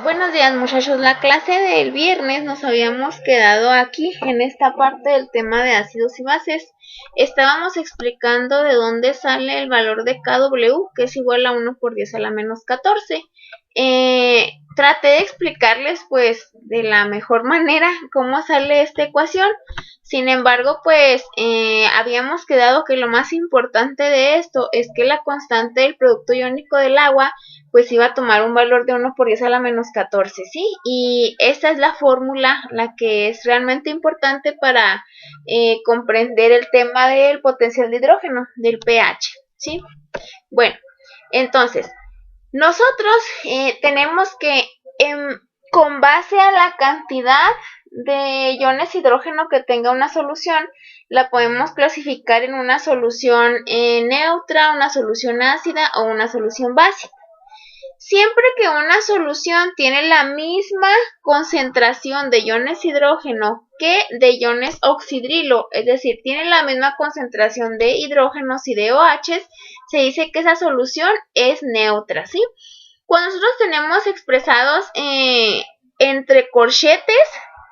Buenos días, muchachos. La clase del viernes nos habíamos quedado aquí en esta parte del tema de ácidos y bases. Estábamos explicando de dónde sale el valor de Kw, que es igual a 1 por 10 a la menos 14. Traté de explicarles pues de la mejor manera cómo sale esta ecuación. Sin embargo, pues habíamos quedado que lo más importante de esto es que la constante del producto iónico del agua pues iba a tomar un valor de 1 por 10 a la menos 14, ¿sí? Y esta es la fórmula, la que es realmente importante para comprender el tema del potencial de hidrógeno, del pH, ¿sí? Bueno, entonces, nosotros tenemos que, con base a la cantidad de iones hidrógeno que tenga una solución, la podemos clasificar en una solución neutra, una solución ácida o una solución básica. Siempre que una solución tiene la misma concentración de iones hidrógeno que de iones oxidrilo, es decir, tiene la misma concentración de hidrógenos y de OHs, se dice que esa solución es neutra, ¿sí? Cuando nosotros tenemos expresados entre corchetes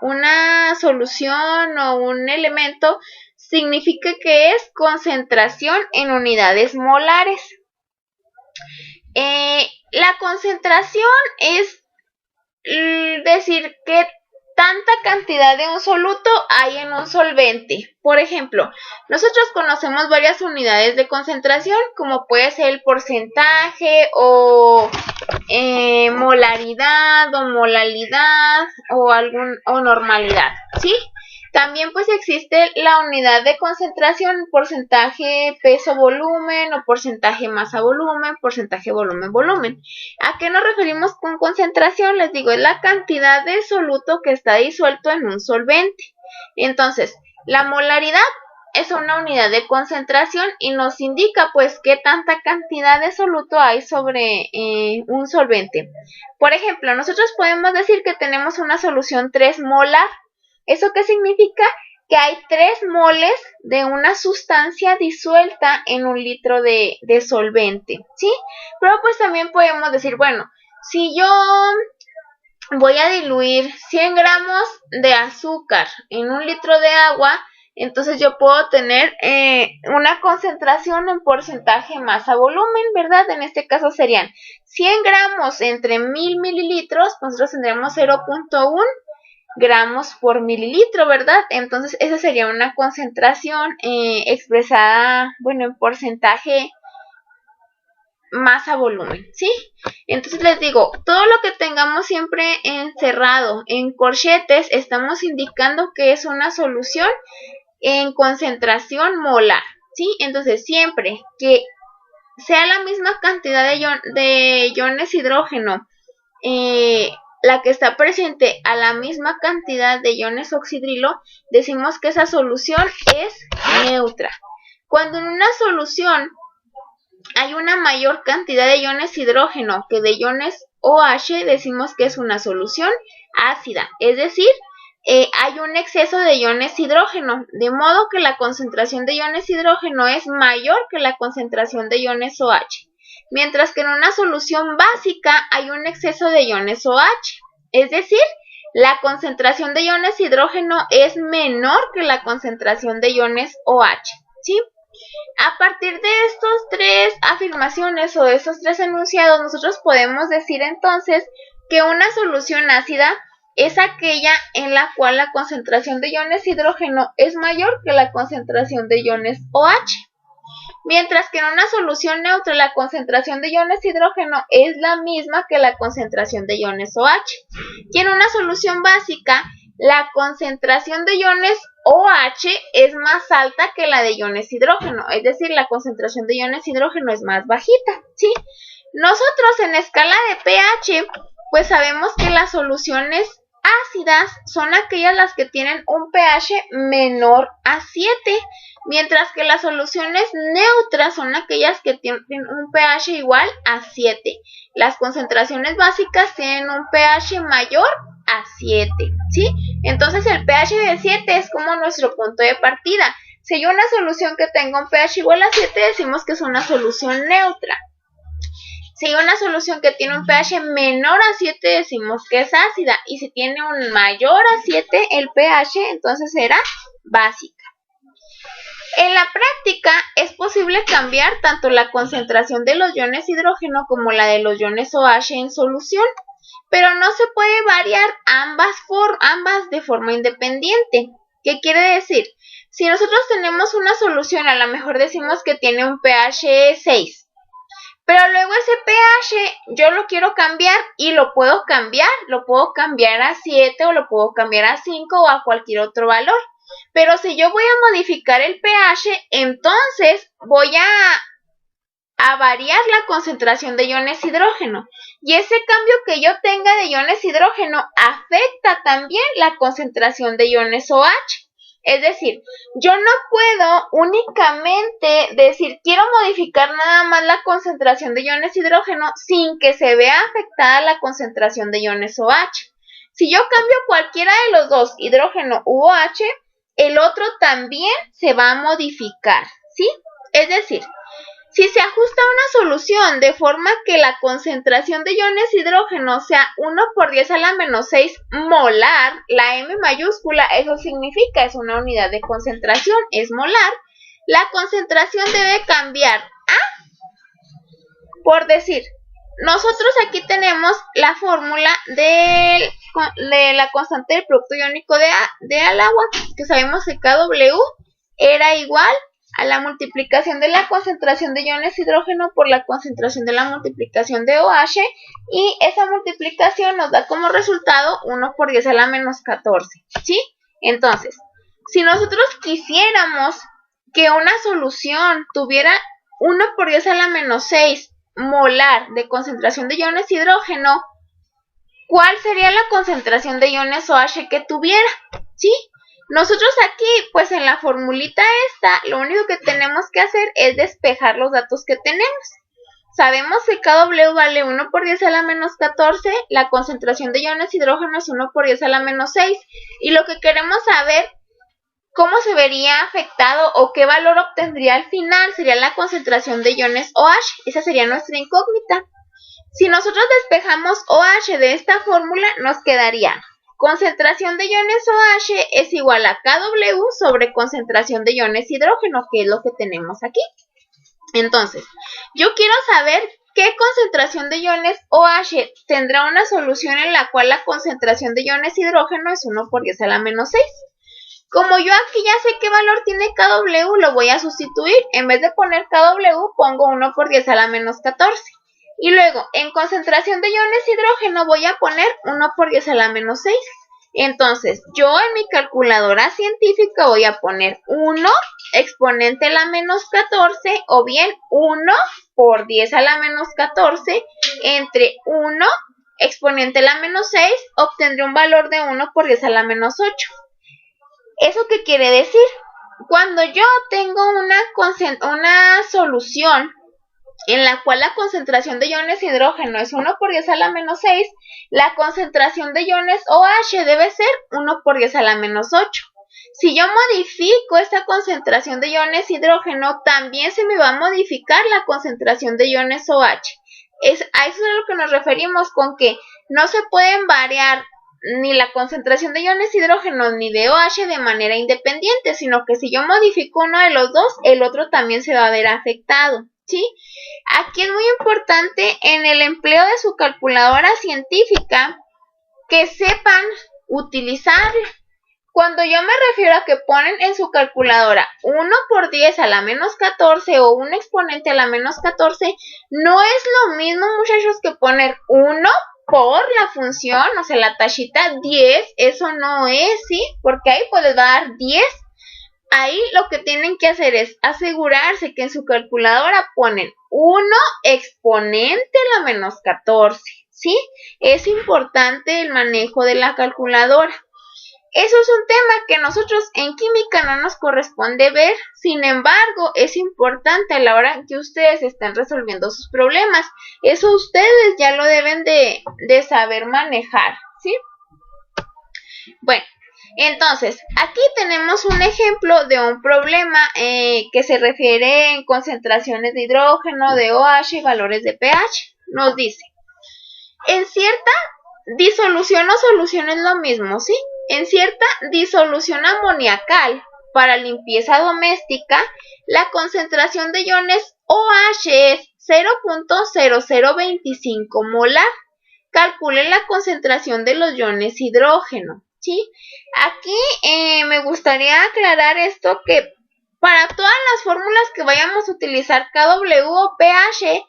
una solución o un elemento, significa que es concentración en unidades molares. La concentración es decir que tanta cantidad de un soluto hay en un solvente. Por ejemplo, nosotros conocemos varias unidades de concentración, como puede ser el porcentaje o molaridad o molalidad o normalidad, ¿sí? También pues existe la unidad de concentración, porcentaje peso-volumen o porcentaje masa-volumen, porcentaje volumen-volumen. ¿A qué nos referimos con concentración? Les digo, es la cantidad de soluto que está disuelto en un solvente. Entonces, la molaridad es una unidad de concentración y nos indica pues qué tanta cantidad de soluto hay sobre un solvente. Por ejemplo, nosotros podemos decir que tenemos una solución 3 molar. ¿Eso qué significa? Que hay 3 moles de una sustancia disuelta en un litro de solvente, ¿sí? Pero pues también podemos decir, bueno, si yo voy a diluir 100 gramos de azúcar en un litro de agua, entonces yo puedo tener una concentración en porcentaje masa-volumen, ¿verdad? En este caso serían 100 gramos entre 1000 mililitros, nosotros tendremos 0.1 gramos por mililitro, ¿verdad? Entonces esa sería una concentración expresada, bueno, en porcentaje masa-volumen, ¿sí? Entonces les digo, todo lo que tengamos siempre encerrado en corchetes, estamos indicando que es una solución en concentración molar, ¿sí? Entonces siempre que sea la misma cantidad de iones hidrógeno, la que está presente a la misma cantidad de iones oxidrilo, decimos que esa solución es neutra. Cuando en una solución hay una mayor cantidad de iones hidrógeno que de iones OH, decimos que es una solución ácida, es decir, hay un exceso de iones hidrógeno, de modo que la concentración de iones hidrógeno es mayor que la concentración de iones OH. Mientras que en una solución básica hay un exceso de iones OH, es decir, la concentración de iones hidrógeno es menor que la concentración de iones OH, ¿sí? A partir de estas 3 afirmaciones o de estos 3 enunciados, nosotros podemos decir entonces que una solución ácida es aquella en la cual la concentración de iones hidrógeno es mayor que la concentración de iones OH. Mientras que en una solución neutra la concentración de iones hidrógeno es la misma que la concentración de iones OH. Y en una solución básica, la concentración de iones OH es más alta que la de iones hidrógeno, es decir, la concentración de iones hidrógeno es más bajita, ¿sí? Nosotros en escala de pH, pues sabemos que las soluciones ácidas son aquellas las que tienen un pH menor a 7, mientras que las soluciones neutras son aquellas que tienen un pH igual a 7. Las concentraciones básicas tienen un pH mayor a 7, ¿sí? Entonces el pH de 7 es como nuestro punto de partida. Si hay una solución que tenga un pH igual a 7, decimos que es una solución neutra. Si hay una solución que tiene un pH menor a 7, decimos que es ácida. Y si tiene un mayor a 7 el pH, entonces será básica. En la práctica es posible cambiar tanto la concentración de los iones hidrógeno como la de los iones OH en solución, pero no se puede variar ambas de forma independiente. ¿Qué quiere decir? Si nosotros tenemos una solución, a lo mejor decimos que tiene un pH 6, pero luego ese pH yo lo quiero cambiar y lo puedo cambiar a 7 o lo puedo cambiar a 5 o a cualquier otro valor. Pero si yo voy a modificar el pH, entonces voy a variar la concentración de iones hidrógeno. Y ese cambio que yo tenga de iones hidrógeno afecta también la concentración de iones OH. Es decir, yo no puedo únicamente decir quiero modificar nada más la concentración de iones hidrógeno sin que se vea afectada la concentración de iones OH. Si yo cambio cualquiera de los dos, hidrógeno u OH, el otro también se va a modificar, ¿sí? Es decir, si se ajusta una solución de forma que la concentración de iones hidrógeno sea 1 por 10 a la menos 6 molar, la M mayúscula, eso significa, es una unidad de concentración, es molar, la concentración debe cambiar a, por decir, nosotros aquí tenemos la fórmula de la constante del producto iónico del agua, que sabemos que Kw era igual a la multiplicación de la concentración de iones hidrógeno por la concentración de la multiplicación de OH, y esa multiplicación nos da como resultado 1 por 10 a la menos 14, ¿sí? Entonces, si nosotros quisiéramos que una solución tuviera 1 por 10 a la menos 6 molar de concentración de iones hidrógeno, ¿cuál sería la concentración de iones OH que tuviera? ¿Sí? Nosotros aquí, pues en la formulita esta, lo único que tenemos que hacer es despejar los datos que tenemos. Sabemos que Kw vale 1 por 10 a la menos 14, la concentración de iones hidrógeno es 1 por 10 a la menos 6, y lo que queremos saber, cómo se vería afectado o qué valor obtendría al final, sería la concentración de iones OH. Esa sería nuestra incógnita. Si nosotros despejamos OH de esta fórmula, nos quedaría concentración de iones OH es igual a Kw sobre concentración de iones hidrógeno, que es lo que tenemos aquí. Entonces, yo quiero saber qué concentración de iones OH tendrá una solución en la cual la concentración de iones hidrógeno es 1 por 10 a la menos 6. Como yo aquí ya sé qué valor tiene Kw, lo voy a sustituir. En vez de poner Kw, pongo 1 por 10 a la menos 14. Y luego, en concentración de iones hidrógeno voy a poner 1 por 10 a la menos 6. Entonces, yo en mi calculadora científica voy a poner 1 exponente a la menos 14, o bien 1 por 10 a la menos 14 entre 1 exponente a la menos 6, obtendré un valor de 1 por 10 a la menos 8. ¿Eso qué quiere decir? Cuando yo tengo una solución en la cual la concentración de iones hidrógeno es 1 por 10 a la menos 6, la concentración de iones OH debe ser 1 por 10 a la menos 8. Si yo modifico esta concentración de iones hidrógeno, también se me va a modificar la concentración de iones OH. A eso es a lo que nos referimos con que no se pueden variar ni la concentración de iones hidrógeno ni de OH de manera independiente, sino que si yo modifico uno de los dos, el otro también se va a ver afectado, ¿sí? Aquí es muy importante en el empleo de su calculadora científica que sepan utilizarla. Cuando yo me refiero a que ponen en su calculadora 1 por 10 a la menos 14 o un exponente a la menos 14, no es lo mismo, muchachos, que poner 1 por la función, o sea, la tachita 10, eso no es, ¿sí? Porque ahí pues les va a dar 10. Ahí lo que tienen que hacer es asegurarse que en su calculadora ponen 1 exponente a la menos 14, ¿sí? Es importante el manejo de la calculadora. Eso es un tema que nosotros en química no nos corresponde ver, sin embargo, es importante a la hora que ustedes estén resolviendo sus problemas. Eso ustedes ya lo deben de saber manejar, ¿sí? Bueno, entonces, aquí tenemos un ejemplo de un problema que se refiere en concentraciones de hidrógeno, de OH y valores de pH. nos dice, en cierta disolución o solución es lo mismo, ¿sí? En cierta disolución amoniacal para limpieza doméstica, la concentración de iones OH es 0.0025 molar. Calcule la concentración de los iones hidrógeno, ¿sí? Aquí me gustaría aclarar esto, que para todas las fórmulas que vayamos a utilizar KW o pH,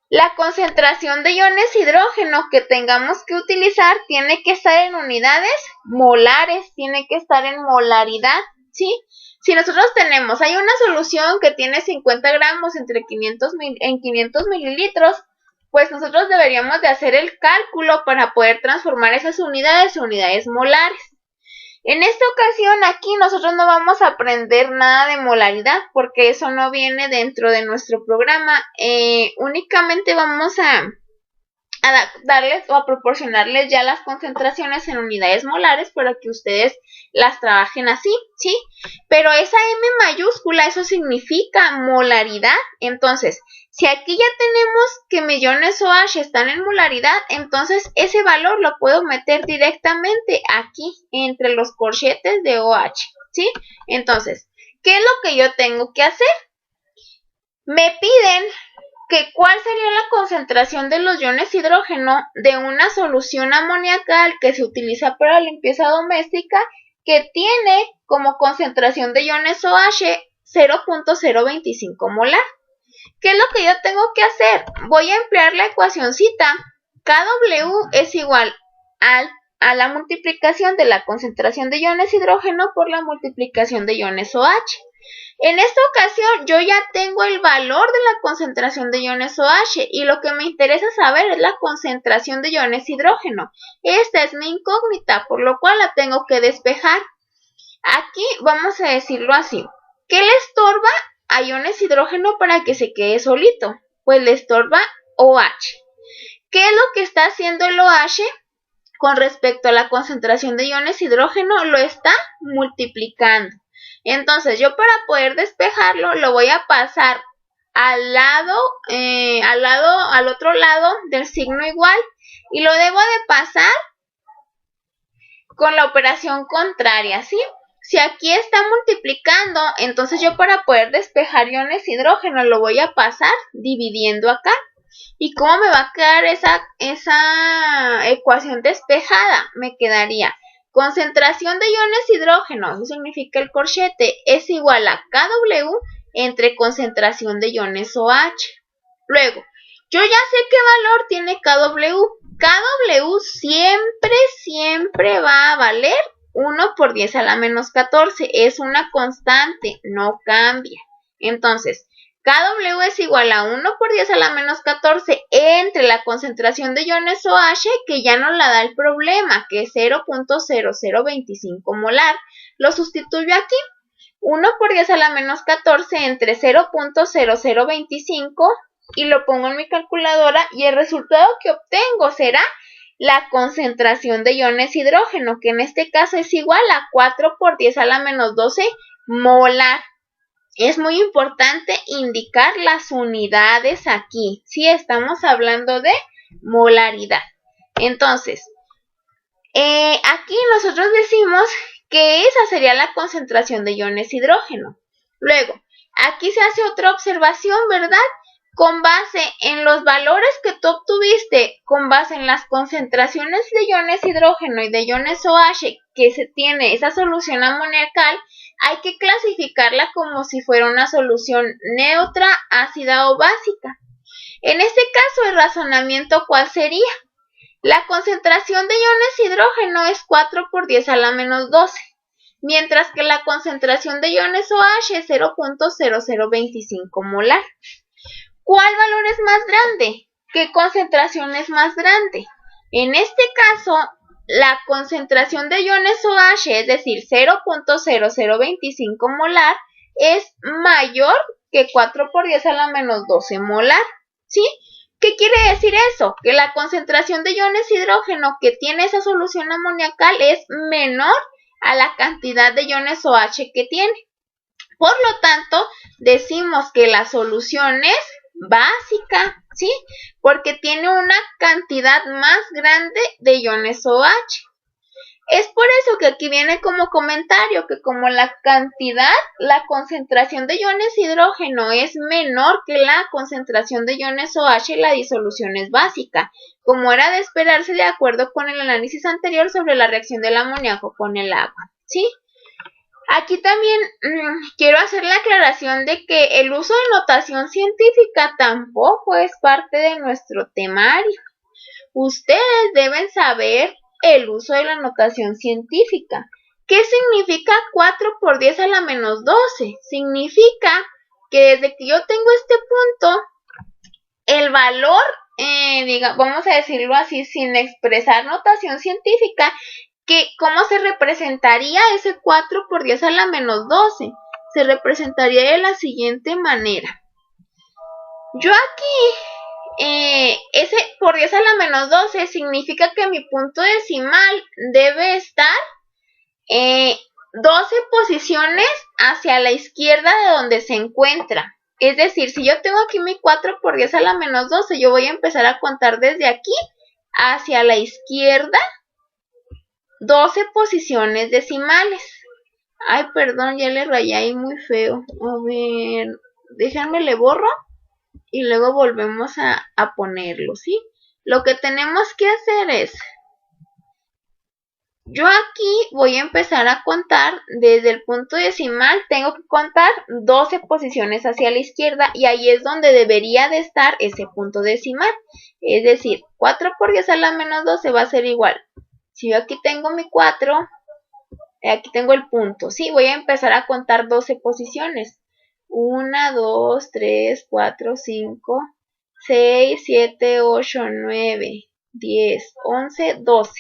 la concentración de iones hidrógeno que tengamos que utilizar tiene que estar en unidades molares, tiene que estar en molaridad, ¿sí? Si nosotros hay una solución que tiene 50 gramos en 500 mililitros, pues nosotros deberíamos de hacer el cálculo para poder transformar esas unidades en unidades molares. En esta ocasión aquí nosotros no vamos a aprender nada de molaridad porque eso no viene dentro de nuestro programa. Únicamente vamos a darles o a proporcionarles ya las concentraciones en unidades molares para que ustedes las trabajen así, ¿sí? Pero esa M mayúscula, eso significa molaridad. Entonces, si aquí ya tenemos que mis iones OH están en molaridad, entonces ese valor lo puedo meter directamente aquí entre los corchetes de OH, ¿sí? Entonces, ¿qué es lo que yo tengo que hacer? Me piden que cuál sería la concentración de los iones hidrógeno de una solución amoniacal que se utiliza para limpieza doméstica que tiene como concentración de iones OH 0.025 molar. ¿Qué es lo que yo tengo que hacer? Voy a emplear la ecuacioncita. KW es igual a la multiplicación de la concentración de iones hidrógeno por la multiplicación de iones OH. En esta ocasión yo ya tengo el valor de la concentración de iones OH y lo que me interesa saber es la concentración de iones hidrógeno. Esta es mi incógnita, por lo cual la tengo que despejar. Aquí vamos a decirlo así. ¿Qué le estorba a iones hidrógeno para que se quede solito? Pues le estorba OH. ¿Qué es lo que está haciendo el OH con respecto a la concentración de iones hidrógeno? Lo está multiplicando. Entonces yo para poder despejarlo lo voy a pasar al otro lado del signo igual y lo debo de pasar con la operación contraria, ¿sí? Si aquí está multiplicando, entonces yo para poder despejar iones hidrógeno lo voy a pasar dividiendo acá. ¿Y cómo me va a quedar esa ecuación despejada? Me quedaría concentración de iones hidrógeno, eso significa el corchete, es igual a KW entre concentración de iones OH. Luego, yo ya sé qué valor tiene KW. KW siempre va a valer 1 por 10 a la menos 14. Es una constante, no cambia. Entonces, KW es igual a 1 por 10 a la menos 14 entre la concentración de iones OH, que ya nos la da el problema, que es 0.0025 molar. Lo sustituyo aquí. 1 por 10 a la menos 14 entre 0.0025 y lo pongo en mi calculadora y el resultado que obtengo será la concentración de iones hidrógeno, que en este caso es igual a 4 por 10 a la menos 12 molar. Es muy importante indicar las unidades aquí, si estamos hablando de molaridad. Entonces, aquí nosotros decimos que esa sería la concentración de iones hidrógeno. Luego, aquí se hace otra observación, ¿verdad? Con base en los valores que tú obtuviste, con base en las concentraciones de iones hidrógeno y de iones OH que se tiene esa solución amoniacal, hay que clasificarla como si fuera una solución neutra, ácida o básica. En este caso, el razonamiento, ¿cuál sería? La concentración de iones hidrógeno es 4 por 10 a la menos 12, mientras que la concentración de iones OH es 0.0025 molar. ¿Cuál valor es más grande? ¿Qué concentración es más grande? En este caso, la concentración de iones OH, es decir, 0.0025 molar, es mayor que 4 por 10 a la menos 12 molar, ¿sí? ¿Qué quiere decir eso? Que la concentración de iones hidrógeno que tiene esa solución amoniacal es menor a la cantidad de iones OH que tiene. Por lo tanto, decimos que la solución es básica. ¿sí? Porque tiene una cantidad más grande de iones OH. Es por eso que aquí viene como comentario que como la concentración de iones hidrógeno es menor que la concentración de iones OH, la disolución es básica, como era de esperarse de acuerdo con el análisis anterior sobre la reacción del amoníaco con el agua, ¿sí? Aquí también quiero hacer la aclaración de que el uso de notación científica tampoco es parte de nuestro temario. Ustedes deben saber el uso de la notación científica. ¿Qué significa 4 por 10 a la menos 12? Significa que desde que yo tengo este punto, el valor, vamos a decirlo así, sin expresar notación científica, ¿cómo se representaría ese 4 por 10 a la menos 12? Se representaría de la siguiente manera. Yo aquí, ese por 10 a la menos 12 significa que mi punto decimal debe estar 12 posiciones hacia la izquierda de donde se encuentra. Es decir, si yo tengo aquí mi 4 por 10 a la menos 12, yo voy a empezar a contar desde aquí hacia la izquierda 12 posiciones decimales. Ay, perdón, ya le rayé ahí muy feo. A ver, déjenme le borro y luego volvemos a ponerlo, ¿sí? Lo que tenemos que hacer es, yo aquí voy a empezar a contar desde el punto decimal, tengo que contar 12 posiciones hacia la izquierda y ahí es donde debería de estar ese punto decimal. Es decir, 4 por 10 a la menos 12 va a ser igual. Si yo aquí tengo mi 4, aquí tengo el punto, ¿sí? Voy a empezar a contar 12 posiciones. 1, 2, 3, 4, 5, 6, 7, 8, 9, 10, 11, 12.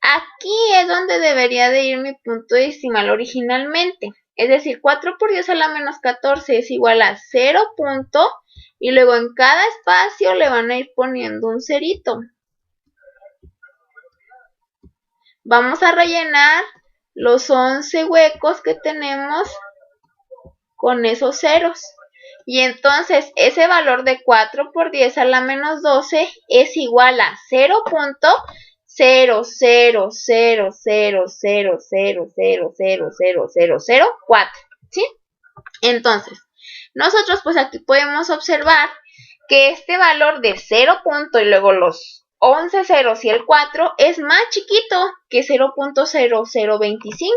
Aquí es donde debería de ir mi punto decimal originalmente. Es decir, 4 por 10 a la menos 14 es igual a 0 punto. Y luego en cada espacio le van a ir poniendo un cerito. Vamos a rellenar los 11 huecos que tenemos con esos ceros. Y entonces ese valor de 4 por 10 a la menos 12 es igual a 0.000000000004, ¿sí? Entonces, nosotros pues aquí podemos observar que este valor de 0 punto y luego los 11 ceros y el 4 es más chiquito que 0.0025.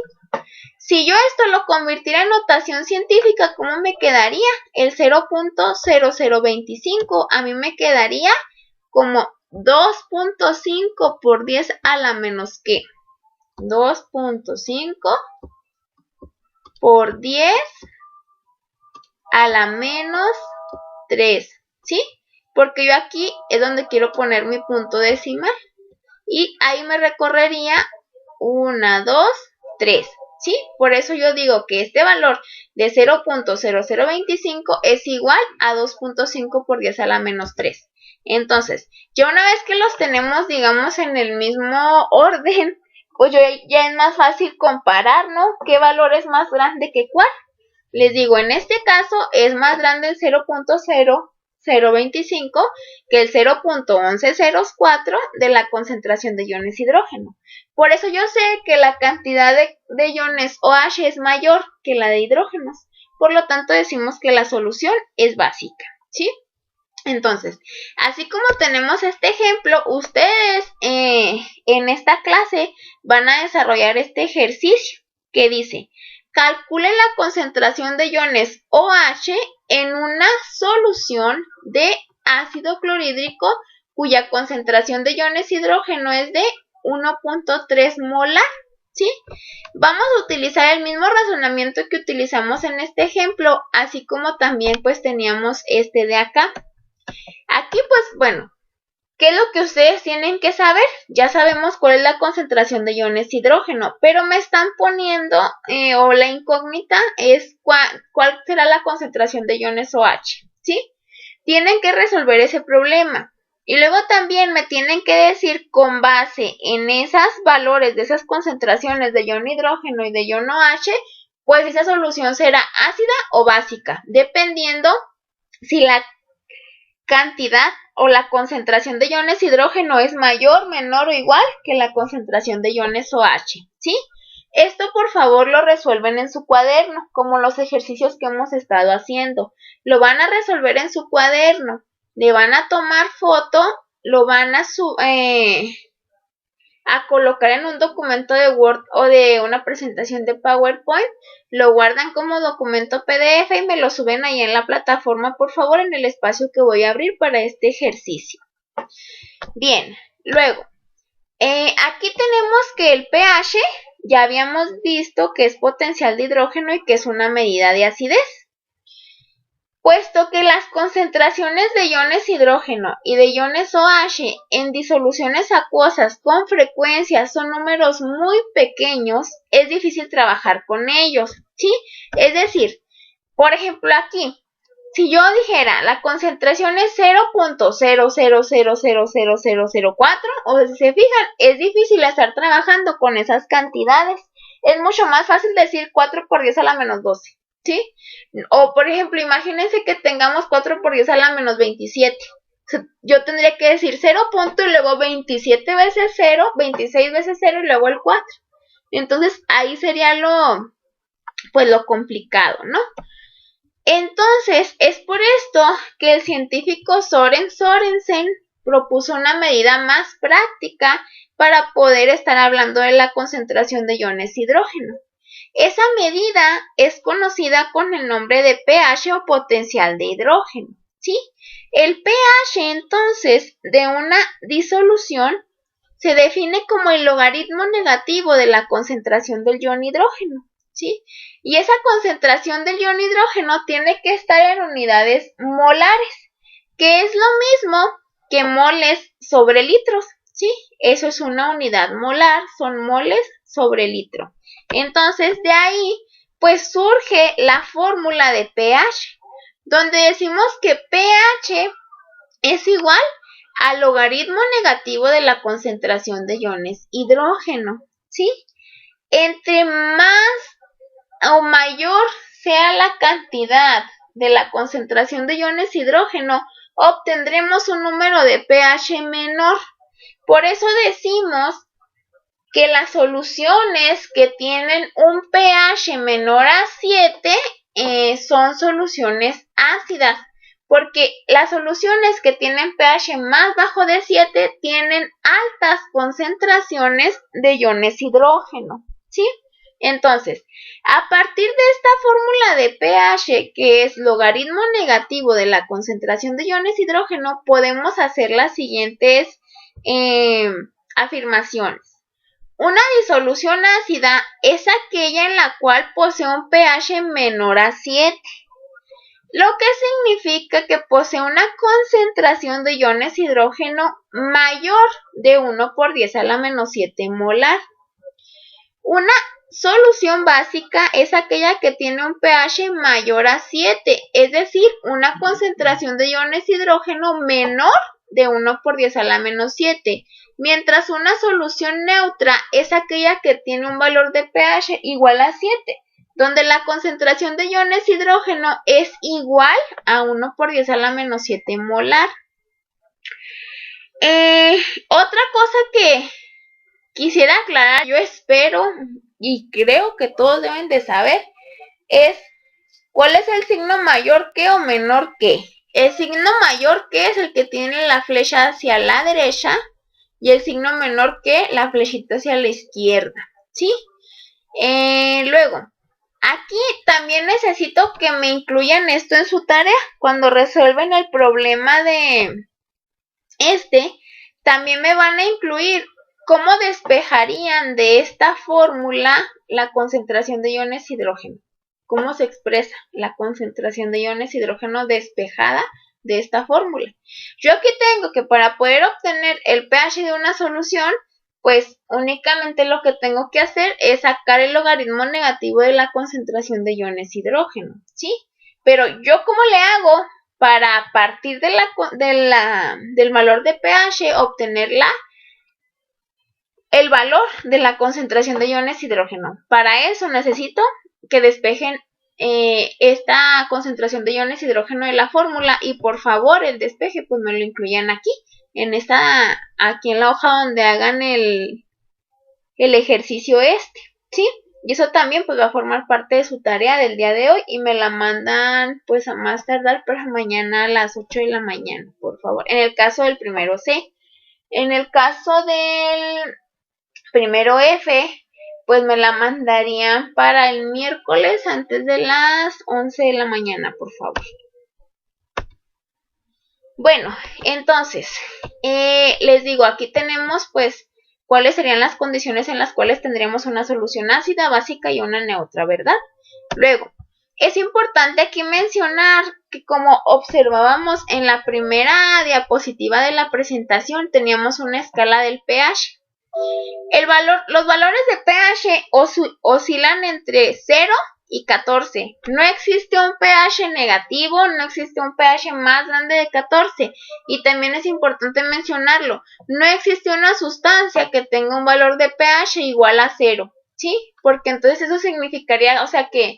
Si yo esto lo convirtiera en notación científica, ¿cómo me quedaría? El 0.0025 a mí me quedaría como 2.5 por 10 a la menos ¿qué? 2.5 por 10 a la menos 3, ¿sí? Porque yo aquí es donde quiero poner mi punto decimal. Y ahí me recorrería 1, 2, 3, ¿sí? Por eso yo digo que este valor de 0.0025 es igual a 2.5 por 10 a la menos 3. Entonces, ya una vez que los tenemos, digamos, en el mismo orden, pues ya es más fácil comparar, ¿no? ¿Qué valor es más grande que cuál? Les digo, en este caso es más grande el 0.0025 que el 0.1104 de la concentración de iones hidrógeno. Por eso yo sé que la cantidad de iones OH es mayor que la de hidrógenos. Por lo tanto, decimos que la solución es básica, ¿sí? Entonces, así como tenemos este ejemplo, ustedes en esta clase van a desarrollar este ejercicio que dice: calculen la concentración de iones OH en una solución de ácido clorhídrico cuya concentración de iones hidrógeno es de 1.3 molar, ¿sí? Vamos a utilizar el mismo razonamiento que utilizamos en este ejemplo, así como también pues teníamos este de acá. Aquí pues bueno, ¿qué es lo que ustedes tienen que saber? Ya sabemos cuál es la concentración de iones hidrógeno, pero me están poniendo, o la incógnita es cuál será la concentración de iones OH, ¿sí? Tienen que resolver ese problema. Y luego también me tienen que decir con base en esos valores de esas concentraciones de ion hidrógeno y de ion OH, pues esa solución será ácida o básica, dependiendo si la cantidad o la concentración de iones hidrógeno es mayor, menor o igual que la concentración de iones OH, ¿sí? Esto por favor lo resuelven en su cuaderno, como los ejercicios que hemos estado haciendo. Lo van a resolver en su cuaderno, le van a tomar foto, lo van a colocar en un documento de Word o de una presentación de PowerPoint, lo guardan como documento PDF y me lo suben ahí en la plataforma, por favor, en el espacio que voy a abrir para este ejercicio. Bien, luego, aquí tenemos que el pH, ya habíamos visto que es potencial de hidrógeno y que es una medida de acidez. Puesto que las concentraciones de iones hidrógeno y de iones OH en disoluciones acuosas con frecuencia son números muy pequeños, es difícil trabajar con ellos, ¿sí? Es decir, por ejemplo aquí, si yo dijera la concentración es 0.00000004, o si se fijan, es difícil estar trabajando con esas cantidades. Es mucho más fácil decir 4 por 10 a la menos 12. ¿Sí? O por ejemplo, imagínense que tengamos 4 por 10 a la menos 27. Yo tendría que decir 0 punto y luego 27 veces 0, 26 veces 0 y luego el 4. Entonces ahí sería lo complicado, ¿no? Entonces es por esto que el científico Søren Sørensen propuso una medida más práctica para poder estar hablando de la concentración de iones hidrógeno. Esa medida es conocida con el nombre de pH o potencial de hidrógeno, ¿sí? El pH, entonces, de una disolución se define como el logaritmo negativo de la concentración del ion hidrógeno, ¿sí? Y esa concentración del ion hidrógeno tiene que estar en unidades molares, que es lo mismo que moles sobre litros, ¿sí? Eso es una unidad molar, son moles sobre litro. Entonces, de ahí, pues surge la fórmula de pH, donde decimos que pH es igual al logaritmo negativo de la concentración de iones hidrógeno, ¿sí? Entre más o mayor sea la cantidad de la concentración de iones hidrógeno, obtendremos un número de pH menor. Por eso decimos que las soluciones que tienen un pH menor a 7 son soluciones ácidas, porque las soluciones que tienen pH más bajo de 7 tienen altas concentraciones de iones hidrógeno, ¿sí? Entonces, a partir de esta fórmula de pH, que es logaritmo negativo de la concentración de iones hidrógeno, podemos hacer las siguientes afirmaciones. Una disolución ácida es aquella en la cual posee un pH menor a 7, lo que significa que posee una concentración de iones hidrógeno mayor de 1 por 10 a la menos 7 molar. Una solución básica es aquella que tiene un pH mayor a 7, es decir, una concentración de iones hidrógeno menor de 1 por 10 a la menos 7, mientras una solución neutra es aquella que tiene un valor de pH igual a 7, donde la concentración de iones hidrógeno es igual a 1 por 10 a la menos 7 molar. Otra cosa que quisiera aclarar, yo espero y creo que todos deben de saber, es cuál es el signo mayor que o menor que. El signo mayor que es el que tiene la flecha hacia la derecha y el signo menor que la flechita hacia la izquierda, ¿sí? Luego, aquí también necesito que me incluyan esto en su tarea. Cuando resuelven el problema de también me van a incluir cómo despejarían de esta fórmula la concentración de iones hidrógeno. ¿Cómo se expresa la concentración de iones hidrógeno despejada de esta fórmula? Yo aquí tengo que para poder obtener el pH de una solución, pues únicamente lo que tengo que hacer es sacar el logaritmo negativo de la concentración de iones hidrógeno, ¿sí? Pero yo, ¿cómo le hago para a partir del valor de pH obtener el valor de la concentración de iones hidrógeno? Para eso necesito que despejen esta concentración de iones hidrógeno de la fórmula, y por favor el despeje pues me lo incluyan aquí, aquí en la hoja donde hagan el ejercicio ¿sí? Y eso también pues va a formar parte de su tarea del día de hoy y me la mandan pues a más tardar para mañana a las 8 de la mañana, por favor. En el caso del primero C. En el caso del primero F, pues me la mandarían para el miércoles antes de las 11 de la mañana, por favor. Bueno, entonces, les digo, aquí tenemos pues cuáles serían las condiciones en las cuales tendríamos una solución ácida, básica y una neutra, ¿verdad? Luego, es importante aquí mencionar que como observábamos en la primera diapositiva de la presentación, teníamos una escala del pH. Los valores de pH oscilan entre 0 y 14. No existe un pH negativo, no existe un pH más grande de 14. Y también es importante mencionarlo, no existe una sustancia que tenga un valor de pH igual a 0, ¿sí? Porque entonces eso significaría, o sea, que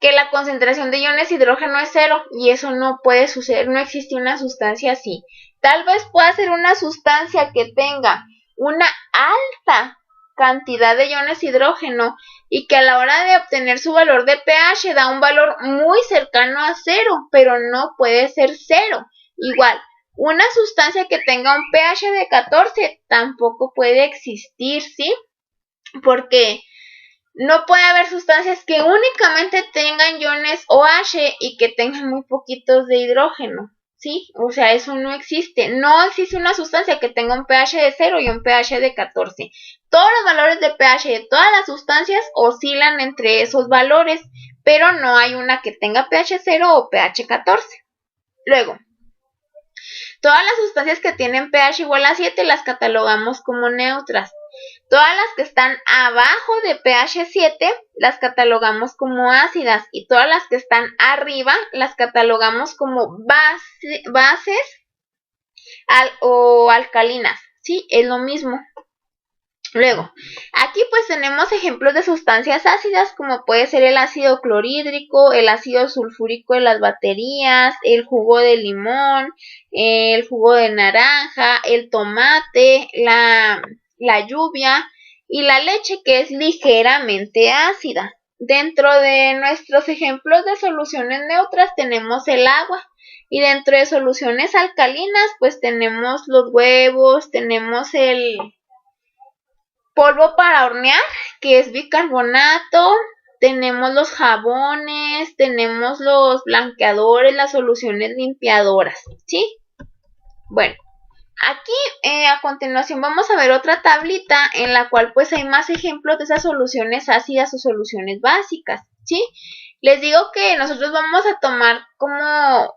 la concentración de iones hidrógeno es 0, y eso no puede suceder, no existe una sustancia así. Tal vez pueda ser una sustancia que tenga una alta cantidad de iones hidrógeno y que a la hora de obtener su valor de pH da un valor muy cercano a 0, pero no puede ser 0. Igual, una sustancia que tenga un pH de 14 tampoco puede existir, ¿sí? Porque no puede haber sustancias que únicamente tengan iones OH y que tengan muy poquitos de hidrógeno, ¿sí? O sea, eso no existe. No existe una sustancia que tenga un pH de 0 y un pH de 14. Todos los valores de pH de todas las sustancias oscilan entre esos valores, pero no hay una que tenga pH 0 o pH 14. Luego, todas las sustancias que tienen pH igual a 7 las catalogamos como neutras. Todas las que están abajo de pH 7 las catalogamos como ácidas, y todas las que están arriba las catalogamos como bases o alcalinas, ¿sí? Es lo mismo. Luego, aquí pues tenemos ejemplos de sustancias ácidas como puede ser el ácido clorhídrico, el ácido sulfúrico de las baterías, el jugo de limón, el jugo de naranja, el tomate, la lluvia y la leche, que es ligeramente ácida. Dentro de nuestros ejemplos de soluciones neutras tenemos el agua, y dentro de soluciones alcalinas pues tenemos los huevos, tenemos el polvo para hornear, que es bicarbonato, tenemos los jabones, tenemos los blanqueadores, las soluciones limpiadoras, ¿sí? Bueno, aquí a continuación vamos a ver otra tablita en la cual pues hay más ejemplos de esas soluciones ácidas o soluciones básicas, ¿sí? Les digo que nosotros vamos a tomar como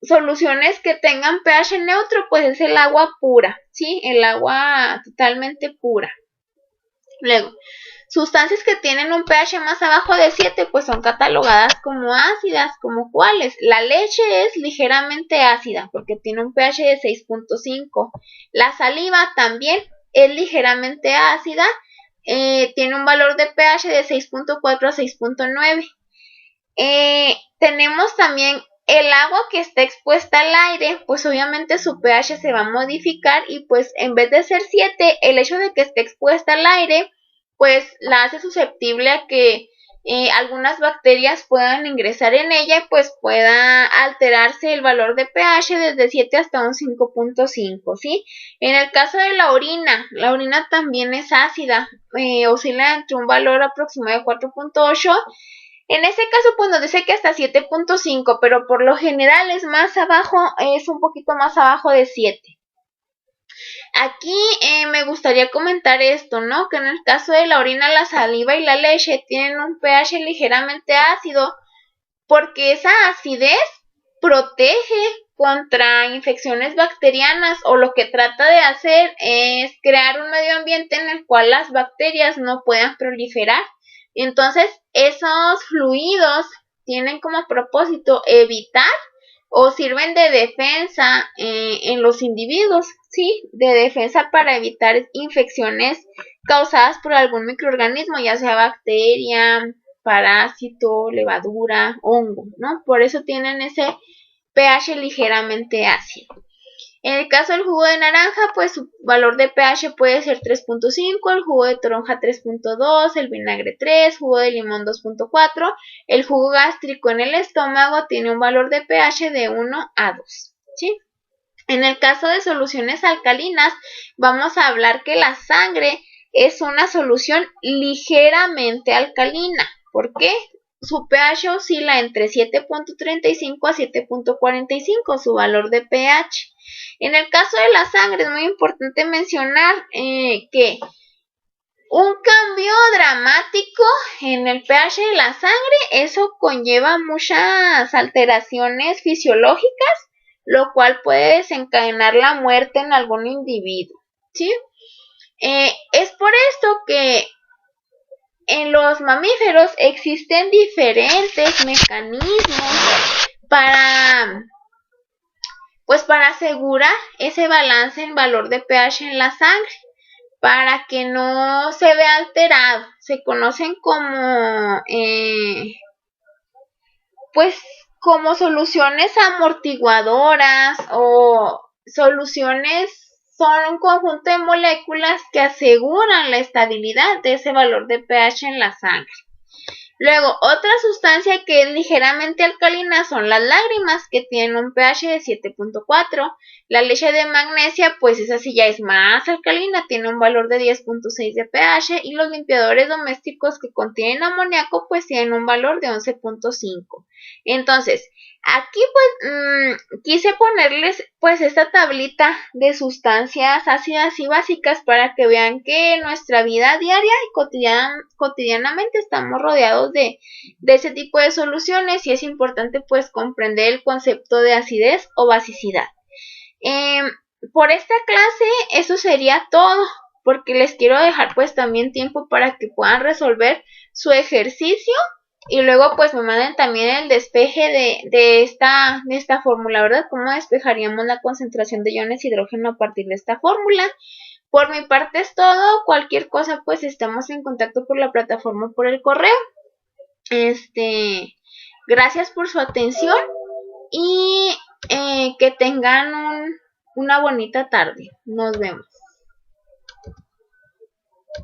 soluciones que tengan pH neutro, pues es el agua pura, ¿sí? El agua totalmente pura. Luego, sustancias que tienen un pH más abajo de 7 pues son catalogadas como ácidas, como cuáles. La leche es ligeramente ácida porque tiene un pH de 6.5. La saliva también es ligeramente ácida, tiene un valor de pH de 6.4 a 6.9. Tenemos también el agua que está expuesta al aire, pues obviamente su pH se va a modificar y pues en vez de ser 7, el hecho de que esté expuesta al aire, pues la hace susceptible a que algunas bacterias puedan ingresar en ella y pues pueda alterarse el valor de pH desde 7 hasta un 5.5, ¿sí? En el caso de la orina también es ácida, oscila entre un valor aproximado de 4.8. En este caso pues nos dice que hasta 7.5, pero por lo general es más abajo, es un poquito más abajo de 7. Aquí me gustaría comentar esto, ¿no? Que en el caso de la orina, la saliva y la leche tienen un pH ligeramente ácido porque esa acidez protege contra infecciones bacterianas, o lo que trata de hacer es crear un medio ambiente en el cual las bacterias no puedan proliferar. Entonces, esos fluidos tienen como propósito evitar o sirven de defensa en los individuos, ¿sí? De defensa para evitar infecciones causadas por algún microorganismo, ya sea bacteria, parásito, levadura, hongo, ¿no? Por eso tienen ese pH ligeramente ácido. En el caso del jugo de naranja, pues su valor de pH puede ser 3.5, el jugo de toronja 3.2, el vinagre 3, jugo de limón 2.4, el jugo gástrico en el estómago tiene un valor de pH de 1 a 2, ¿sí? En el caso de soluciones alcalinas, vamos a hablar que la sangre es una solución ligeramente alcalina. ¿Por qué? Su pH oscila entre 7.35 a 7.45, su valor de pH. En el caso de la sangre es muy importante mencionar que un cambio dramático en el pH de la sangre, eso conlleva muchas alteraciones fisiológicas, lo cual puede desencadenar la muerte en algún individuo, ¿sí? Es por esto que en los mamíferos existen diferentes mecanismos para asegurar ese balance en valor de pH en la sangre, para que no se vea alterado. Se conocen como soluciones amortiguadoras o soluciones, son un conjunto de moléculas que aseguran la estabilidad de ese valor de pH en la sangre. Luego, otra sustancia que es ligeramente alcalina son las lágrimas, que tienen un pH de 7.4. La leche de magnesia, pues esa sí ya es más alcalina, tiene un valor de 10.6 de pH. Y los limpiadores domésticos que contienen amoníaco, pues tienen un valor de 11.5. Entonces, aquí pues quise ponerles pues esta tablita de sustancias ácidas y básicas para que vean que en nuestra vida diaria y cotidianamente estamos rodeados de ese tipo de soluciones, y es importante pues comprender el concepto de acidez o basicidad. Por esta clase eso sería todo, porque les quiero dejar pues también tiempo para que puedan resolver su ejercicio y luego pues me manden también el despeje de esta fórmula, ¿verdad? ¿Cómo despejaríamos la concentración de iones hidrógeno a partir de esta fórmula? Por mi parte es todo. Cualquier cosa pues estamos en contacto por la plataforma, por el correo. Gracias por su atención y que tengan una bonita tarde. Nos vemos.